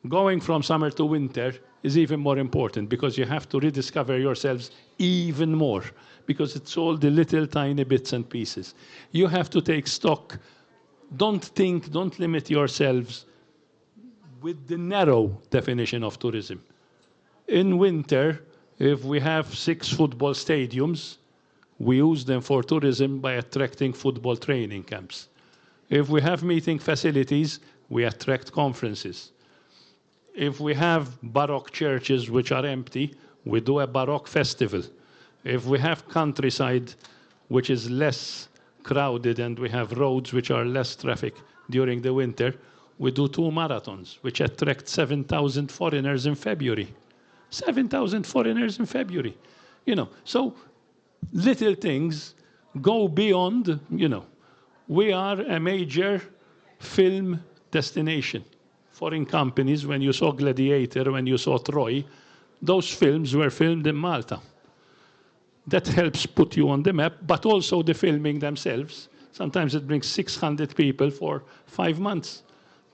Speaker 3: Going from summer to winter is even more important because you have to rediscover yourselves even more because it's all the little tiny bits and pieces. You have to take stock. Don't limit yourselves with the narrow definition of tourism. In winter, if we have 6 football stadiums, we use them for tourism by attracting football training camps. If we have meeting facilities, we attract conferences. If we have Baroque churches which are empty, we do a Baroque festival. If we have countryside which is less crowded and we have roads which are less traffic during the winter, we do 2 marathons, which attract 7,000 foreigners in February. 7,000 foreigners in February. So little things go beyond, We are a major film destination. Foreign companies, when you saw Gladiator, when you saw Troy, those films were filmed in Malta. That helps put you on the map, but also the filming themselves. Sometimes it brings 600 people for 5 months.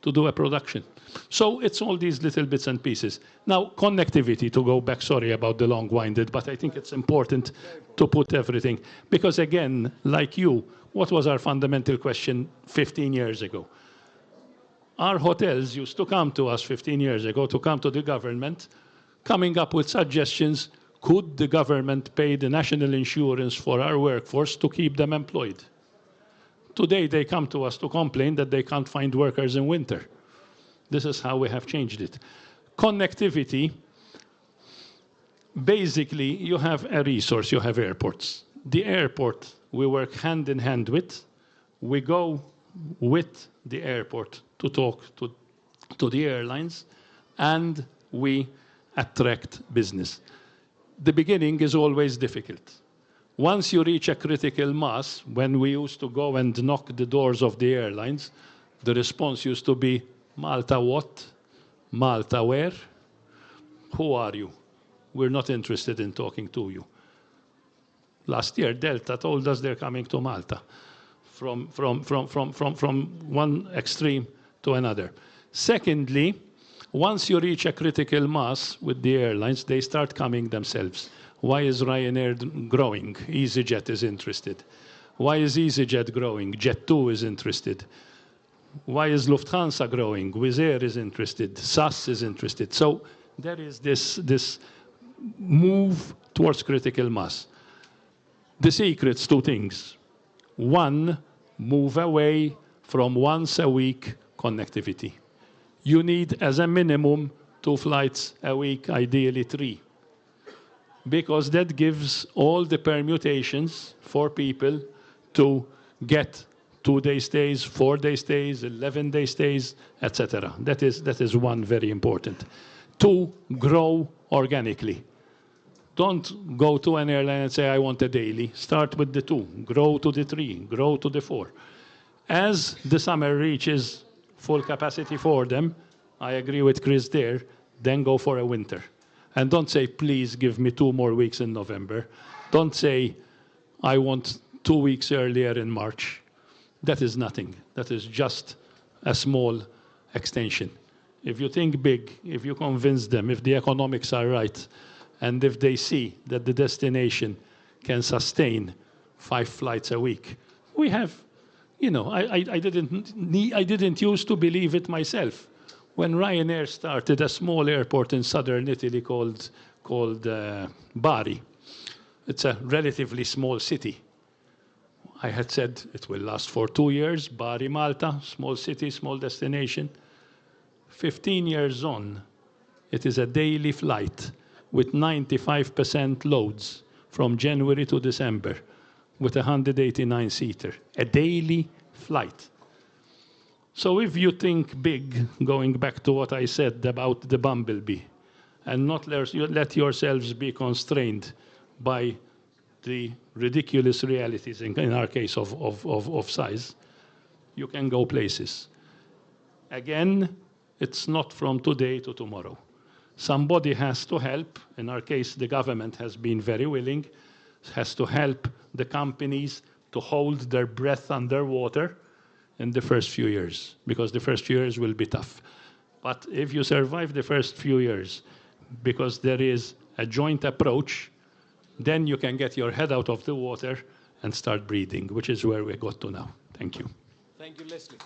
Speaker 3: to do a production. So it's all these little bits and pieces. Now, connectivity, to go back, sorry about the long-winded, but I think it's important to put everything. Because again, like you, what was our fundamental question 15 years ago? Our hotels used to come to us 15 years ago, to come to the government, coming up with suggestions. Could the government pay the national insurance for our workforce to keep them employed? Today, they come to us to complain that they can't find workers in winter. This is how we have changed it. Connectivity, basically, you have a resource, you have airports. The airport, we work hand in hand with. We go with the airport to talk to the airlines, and we attract business. The beginning is always difficult. Once you reach a critical mass, when we used to go and knock the doors of the airlines, the response used to be, Malta what? Malta where? Who are you? We're not interested in talking to you. Last year, Delta told us they're coming to Malta from one extreme to another. Secondly, once you reach a critical mass with the airlines, they start coming themselves. Why is Ryanair growing? EasyJet is interested. Why is EasyJet growing? Jet2 is interested. Why is Lufthansa growing? Wizz Air is interested. SAS is interested. So there is this move towards critical mass. The secret's two things. One, move away from once a week connectivity. You need, as a minimum, 2 flights a week, ideally 3. Because that gives all the permutations for people to get 2-day stays, 4-day stays, 11-day stays, etc. That is one very important. 2, grow organically. Don't go to an airline and say, I want a daily. Start with the 2, grow to the 3, grow to the 4. As the summer reaches full capacity for them, I agree with Chris there, then go for a winter. And don't say, please give me 2 more weeks in November. Don't say, I want 2 weeks earlier in March. That is nothing. That is just a small extension. If you think big, if you convince them, if the economics are right, and if they see that the destination can sustain 5 flights a week, we have, you know, I didn't used to believe it myself. When Ryanair started a small airport in southern Italy called Bari, it's a relatively small city. I had said it will last for 2 years, Bari, Malta, small city, small destination. 15 years on, it is a daily flight with 95% loads from January to December with a 189-seater, a daily flight. So if you think big, going back to what I said about the bumblebee, and not let yourselves be constrained by the ridiculous realities, in our case, of size, you can go places. Again, it's not from today to tomorrow. Somebody has to help. In our case, the government has been very willing, has to help the companies to hold their breath underwater in the first few years, because the first few years will be tough. But if you survive the first few years, because there is a joint approach, then you can get your head out of the water and start breathing, which is where we got to now. Thank you.
Speaker 1: Thank you, Leslie.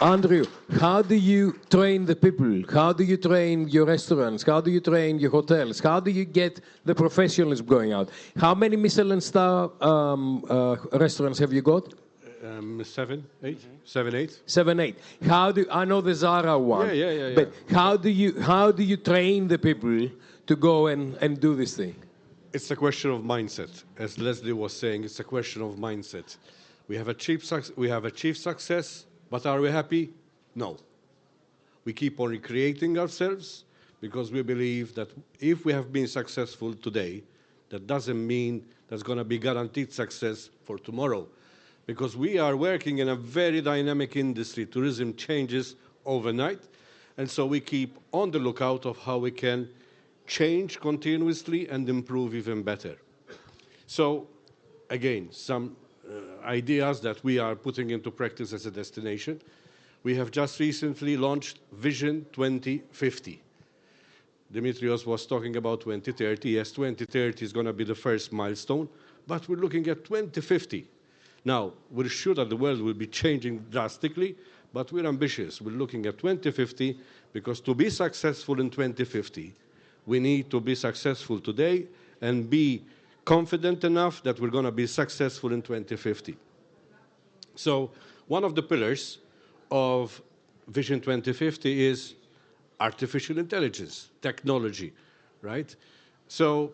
Speaker 1: Andrew, how do you train the people? How do you train your restaurants? How do you train your hotels? How do you get the professionalism going out? How many Michelin star restaurants have you got?
Speaker 4: 7, 8. 7, 8.
Speaker 1: 7, 8. I know the Zara one.
Speaker 4: Yeah.
Speaker 1: But how do you train the people to go and do this thing?
Speaker 4: It's a question of mindset. As Leslie was saying, it's a question of mindset. We have achieved success, but are we happy? No. We keep on recreating ourselves because we believe that if we have been successful today, that doesn't mean there's going to be guaranteed success for tomorrow. Because we are working in a very dynamic industry. Tourism changes overnight. And so we keep on the lookout of how we can change continuously and improve even better. So, again, ideas that we are putting into practice as a destination. We have just recently launched Vision 2050. Dimitrios was talking about 2030. Yes, 2030 is going to be the first milestone, but we're looking at 2050. Now, we're sure that the world will be changing drastically, but we're ambitious. We're looking at 2050 because to be successful in 2050, we need to be successful today and be confident enough that we're going to be successful in 2050. So one of the pillars of Vision 2050 is artificial intelligence, technology, right? So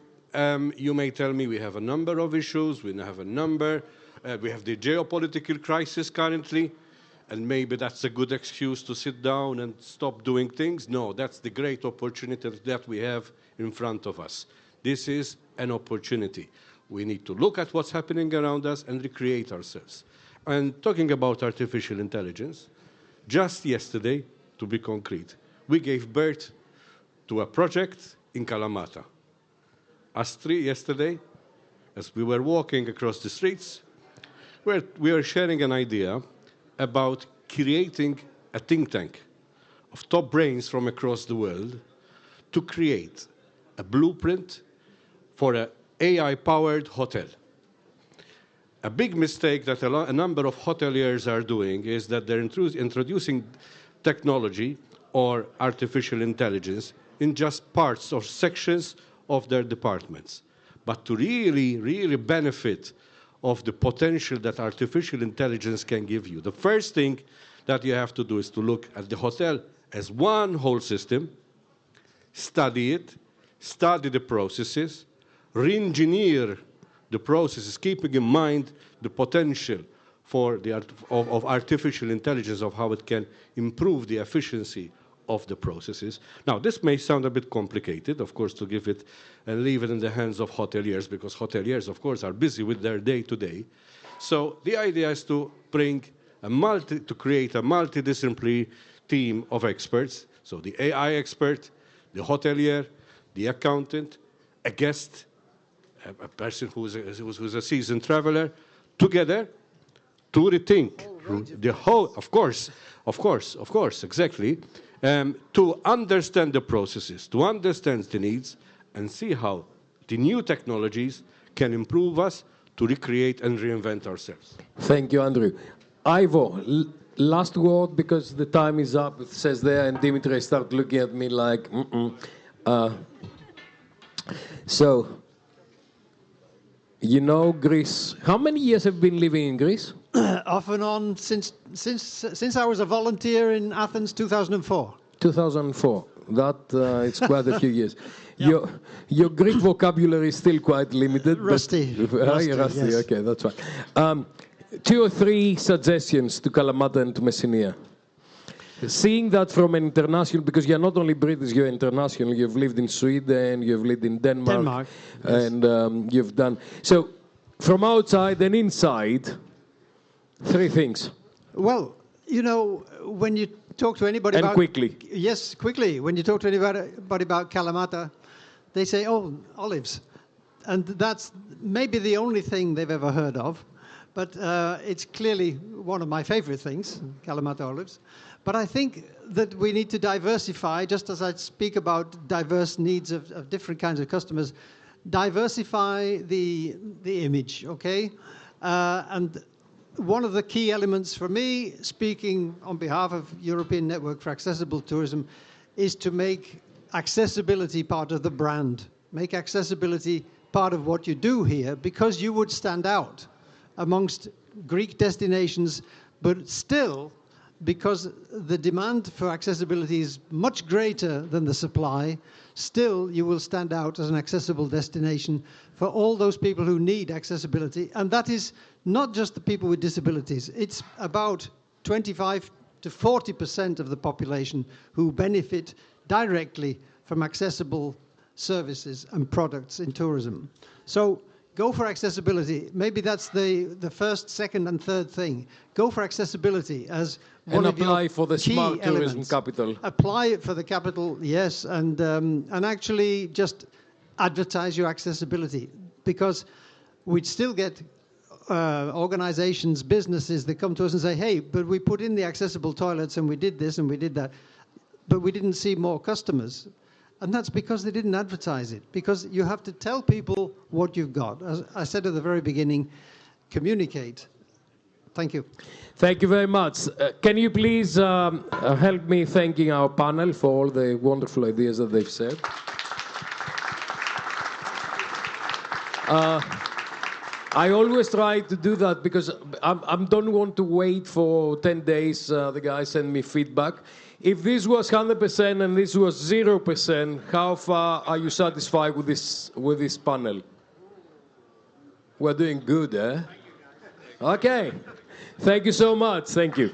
Speaker 4: you may tell me we have a number of issues, we have the geopolitical crisis currently, and maybe that's a good excuse to sit down and stop doing things. No, that's the great opportunity that we have in front of us. This is an opportunity. We need to look at what's happening around us and recreate ourselves. And talking about artificial intelligence, just yesterday, to be concrete, we gave birth to a project in Kalamata. Yesterday, as we were walking across the streets, we were sharing an idea about creating a think tank of top brains from across the world to create a blueprint for an AI-powered hotel. A big mistake that a number of hoteliers are doing is that they're introducing technology or artificial intelligence in just parts or sections of their departments. But to really, really benefit of the potential that artificial intelligence can give you, the first thing that you have to do is to look at the hotel as one whole system, study it, study the processes, re-engineer the processes, keeping in mind the potential for of artificial intelligence, of how it can improve the efficiency of the processes. Now, this may sound a bit complicated, of course, to give it and leave it in the hands of hoteliers, because hoteliers, of course, are busy with their day-to-day. So the idea is to create a multidisciplinary team of experts. So the AI expert, the hotelier, the accountant, a guest, a person who's a seasoned traveler, together to rethink the whole, of course, exactly, to understand the processes, to understand the needs, and see how the new technologies can improve us to recreate and reinvent ourselves.
Speaker 1: Thank you, Andrew. Ivor, last word, because the time is up, it says there, and Dimitri started looking at me like, so, you know Greece. How many years have you been living in Greece?
Speaker 5: Off and on since I was a volunteer in Athens, 2004.
Speaker 1: 2004. That it's quite a few years. Yep. Your Greek vocabulary is still quite limited.
Speaker 5: Rusty.
Speaker 1: Rusty. Yes. Okay, that's fine. 2 or 3 suggestions to Kalamata and to Messinia. Seeing that from an international, because you're not only British, you're international. You've lived in Sweden, you've lived in Denmark, yes. And you've done so. From outside and inside, 3 things.
Speaker 5: Well, you know, when you talk to anybody
Speaker 1: and
Speaker 5: about...
Speaker 1: quickly.
Speaker 5: Yes, quickly. When you talk to anybody about Kalamata, they say, oh, olives. And that's maybe the only thing they've ever heard of. But it's clearly one of my favorite things, Kalamata olives. But I think that we need to diversify, just as I speak about diverse needs of different kinds of customers, diversify the image, okay? And one of the key elements for me, speaking on behalf of European Network for Accessible Tourism, is to make accessibility part of the brand. Make accessibility part of what you do here, because you would stand out amongst Greek destinations, but still, because the demand for accessibility is much greater than the supply, still you will stand out as an accessible destination for all those people who need accessibility. And that is not just the people with disabilities. It's about 25 to 40% of the population who benefit directly from accessible services and products in tourism. So go for accessibility. Maybe that's the first, second, and third thing. Go for accessibility as one of your
Speaker 1: apply for the
Speaker 5: key
Speaker 1: smart tourism
Speaker 5: elements.
Speaker 1: capital.
Speaker 5: Apply it for the capital, yes, and actually just advertise your accessibility, because we'd still get organizations, businesses that come to us and say, hey, but we put in the accessible toilets and we did this and we did that, but we didn't see more customers. And that's because they didn't advertise it, because you have to tell people what you've got. As I said at the very beginning, communicate. Thank you.
Speaker 1: Thank you very much. Can you please help me thanking our panel for all the wonderful ideas that they've said? I always try to do that because I don't want to wait for 10 days. The guys send me feedback. If this was 100% and this was 0%, how far are you satisfied with this panel? We're doing good, eh? Okay. Thank you so much. Thank you.